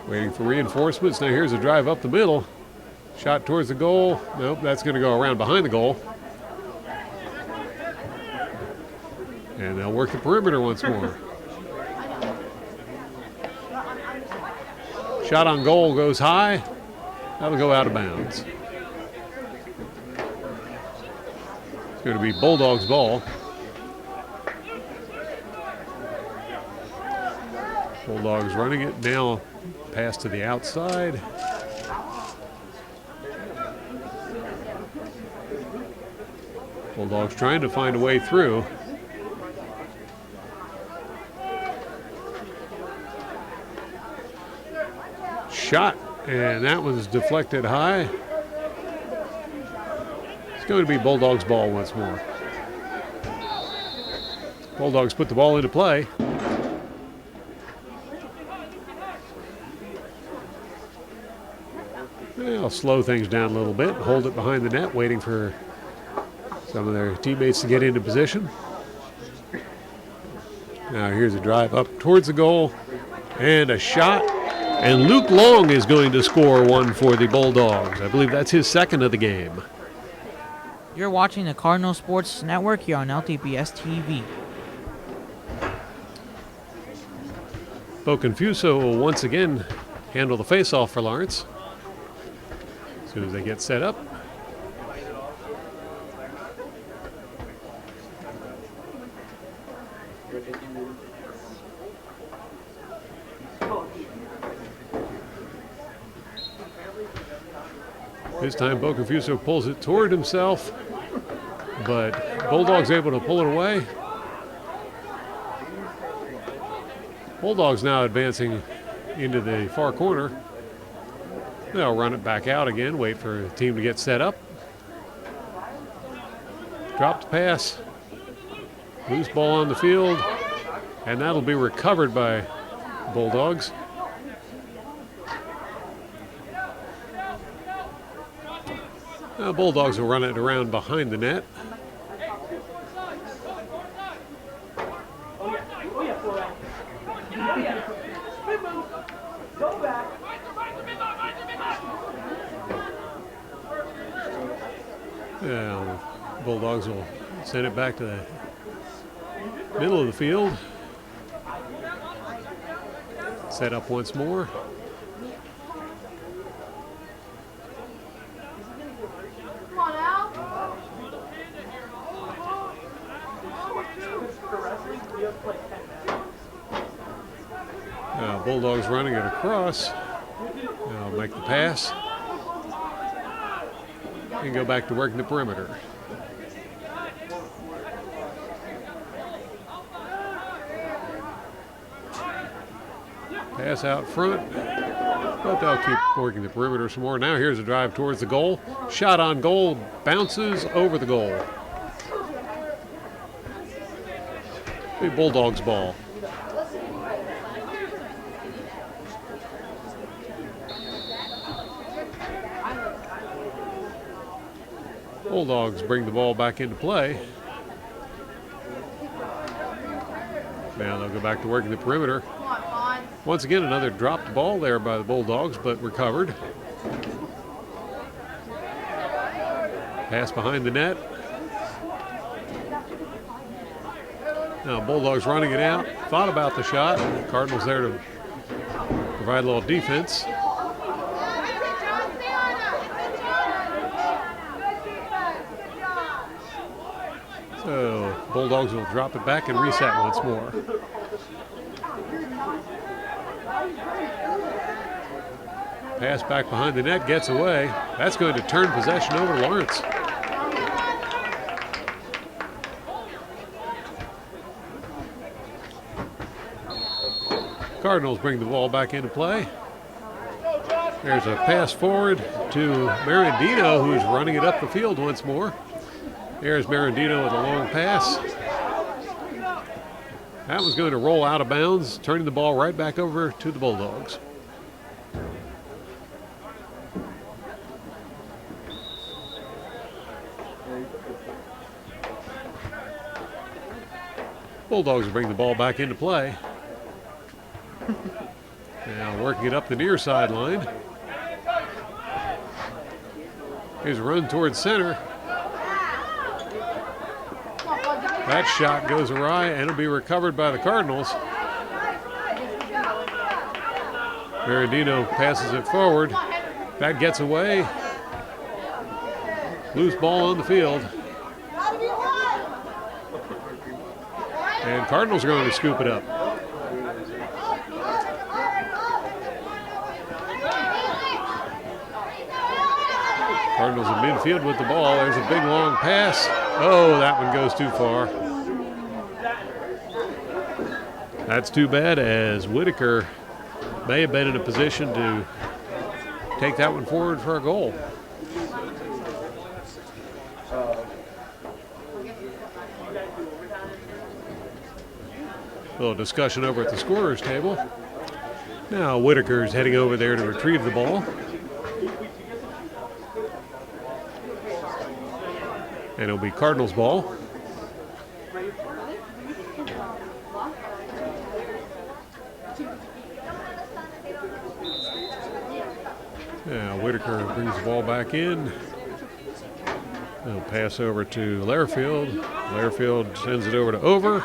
Waiting for reinforcements. Now here's a drive up the middle. Shot towards the goal. Nope, that's going to go around behind the goal. And they'll work the perimeter once more. Shot on goal goes high. That'll go out of bounds. It's going to be Bulldogs ball. Bulldogs running it now. Pass to the outside. Bulldogs trying to find a way through. Shot, and that one's deflected high. It's going to be Bulldogs ball once more. Bulldogs put the ball into play. They'll slow things down a little bit, hold it behind the net, waiting for some of their teammates to get into position. Now here's a drive up towards the goal, and a shot. And Luke Long is going to score one for the Bulldogs. I believe that's his second of the game. You're watching the Cardinal Sports Network here on LTPS TV. Bo Confuso will once again handle the faceoff for Lawrence. As soon as they get set up. This time Bo Confuso pulls it toward himself, but Bulldogs able to pull it away. Bulldogs now advancing into the far corner. They'll run it back out again, wait for the team to get set up. Dropped pass. Loose ball on the field, and that'll be recovered by Bulldogs. Bulldogs will run it around behind the net. Bulldogs will send it back to the middle of the field. Set up once more. Bulldogs running it across. Now make the pass. And go back to working the perimeter. Pass out front, but they'll keep working the perimeter some more. Now here's a drive towards the goal. Shot on goal, bounces over the goal. The Bulldogs ball. Bulldogs bring the ball back into play. Now they'll go back to working the perimeter. Once again, another dropped ball there by the Bulldogs, but recovered. Pass behind the net. Now Bulldogs running it out. Thought about the shot. Cardinals there to provide a little defense. So Bulldogs will drop it back and reset once more. Pass back behind the net, gets away. That's going to turn possession over to Lawrence. Cardinals bring the ball back into play. There's a pass forward to Marandino, who's running it up the field once more. There's Marandino with a long pass. That was going to roll out of bounds, turning the ball right back over to the Bulldogs. Bulldogs bring the ball back into play. Now working it up the near sideline. Here's a run towards center. That shot goes awry, and it'll be recovered by the Cardinals. Berardino passes it forward. That gets away. Loose ball on the field. And Cardinals are going to scoop it up. Cardinals in midfield with the ball. There's a big long pass. Oh, that one goes too far. That's too bad, as Whitaker may have been in a position to take that one forward for a goal. A little discussion over at the scorer's table. Now Whitaker's heading over there to retrieve the ball. And it'll be Cardinals ball. Now Whitaker brings the ball back in. They'll pass over to Lairfield. Lairfield sends it over to Over.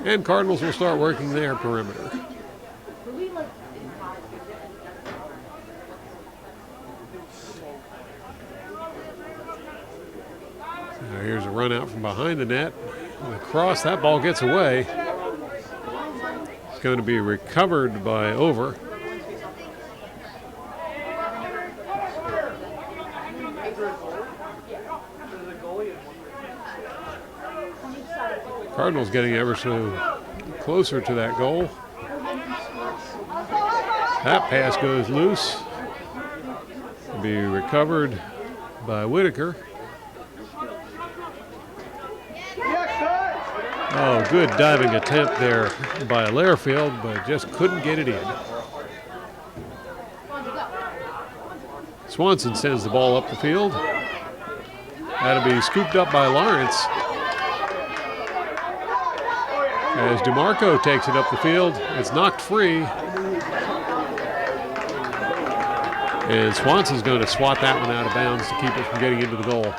And Cardinals will start working their perimeter. Now here's a run out from behind the net. Across, that ball gets away. It's going to be recovered by Over. Cardinals getting ever so closer to that goal. That pass goes loose. It'll be recovered by Whitaker. Oh, good diving attempt there by Lairfield, but just couldn't get it in. Swanson sends the ball up the field. That'll be scooped up by Lawrence. As DeMarco takes it up the field, it's knocked free. And Swanson's going to swat that one out of bounds to keep it from getting into the goal.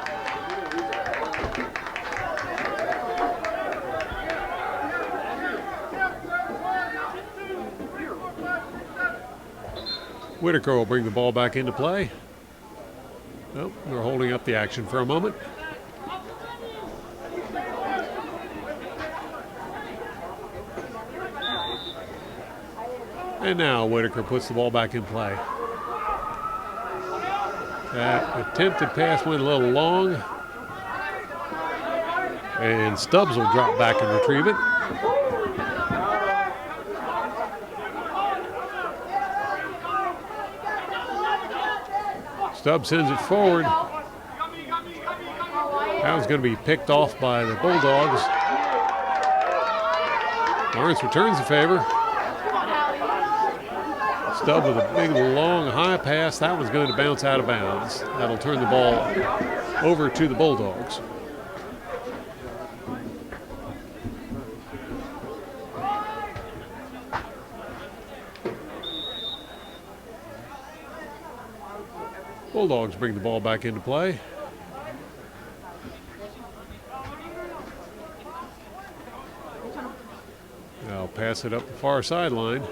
Whitaker will bring the ball back into play. Oh, they're holding up the action for a moment. And now Whitaker puts the ball back in play. That attempted pass went a little long. And Stubbs will drop back and retrieve it. Stubbs sends it forward. That was going to be picked off by the Bulldogs. Lawrence returns the favor. Stubbs with a big, long, high pass. That one's going to bounce out of bounds. That'll turn the ball over to the Bulldogs. Bulldogs bring the ball back into play. They'll pass it up the far sideline.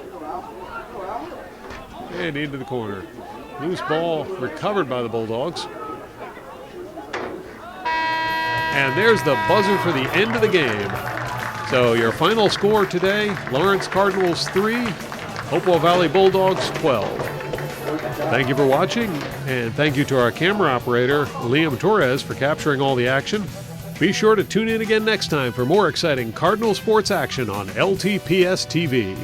And into the corner. Loose ball recovered by the Bulldogs. And there's the buzzer for the end of the game. So your final score today, Lawrence Cardinals 3, Hopewell Valley Bulldogs 12. Thank you for watching, and thank you to our camera operator, Liam Torres, for capturing all the action. Be sure to tune in again next time for more exciting Cardinal sports action on LTPS TV.